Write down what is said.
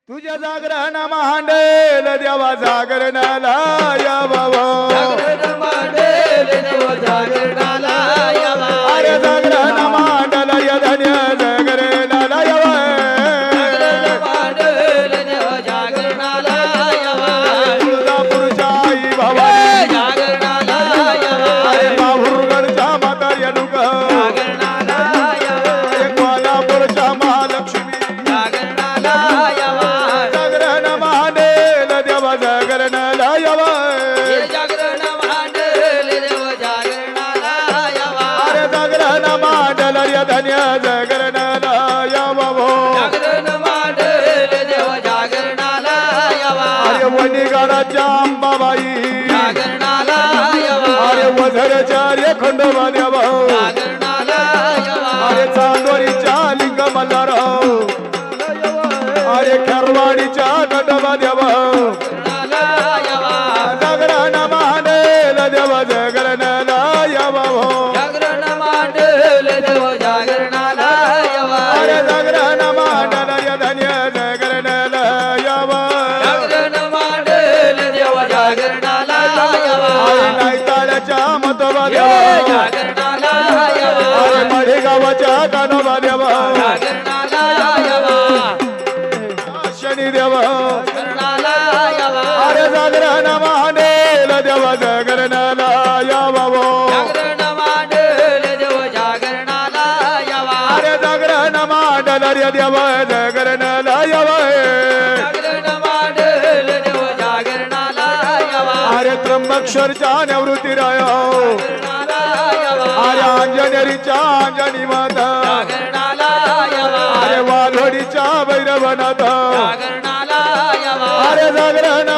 तुझ्या जागरण मांडेल देवा जागरणाला यावं जागरण मांडेल देव जागरणाला यावा अरे जागरण मांडल यधन्य जागरणाला यावं जागरण मांडेल देव जागरणाला यावा तुळजापूरच्या आई भवानी जागरणाला यावा अरे माहुरगडच्या म्हाताऱ्या लोक जागरणाला यावा कोल्हापूरच्या महालक्ष्मी जागरणाला यावा जागरण मांडेल देवा जागरणाला यावं जागरण मांडेल देव जागरणाला यावा अरे जागरण मांडल यधन्य जागरणाला यावं जागरण मांडेल देव जागरणाला यावा अरे वणीगडाच्या अंबाबाई जागरणाला यावा अरे वझरचार्य खंडोबा देव जागरणाला यावा अरे चांदोरीच्या लिंग मल्हारराव अरे खेरवाडीच्या नटबा देव जागरणाला यावा जागरण मांडेल देव जागरणाला यावं जागरण मांडेल देव जागरणाला यावा अरे जागरण मांडल यधन्य जागरणाला यावं जागरण मांडेल देव जागरणाला यावा अरे नाईताळ्याच्या मतबा ये देव जागरणाला अरे यावा मढेगावाच्या कानोबा देव जागरणाला यावा शनी देव जागरणाला यावा अरे जागरण मांडेल देव जागरणाला यावं जागरण मांडेल देव जागरणाला यावा अरे जागरण मांडल रे देव जागरणाला यावं जागरण मांडेल देव जागरणाला यावा अरे त्र्यंबकेश्वरच्या निवृत्ती राय जागरणाला यावा अरे अंजनेरीच्या अंजनी माता जागरणाला यावा अरे वाघोडीच्या भैरवनाथ जागरणाला यावा अरे जागरण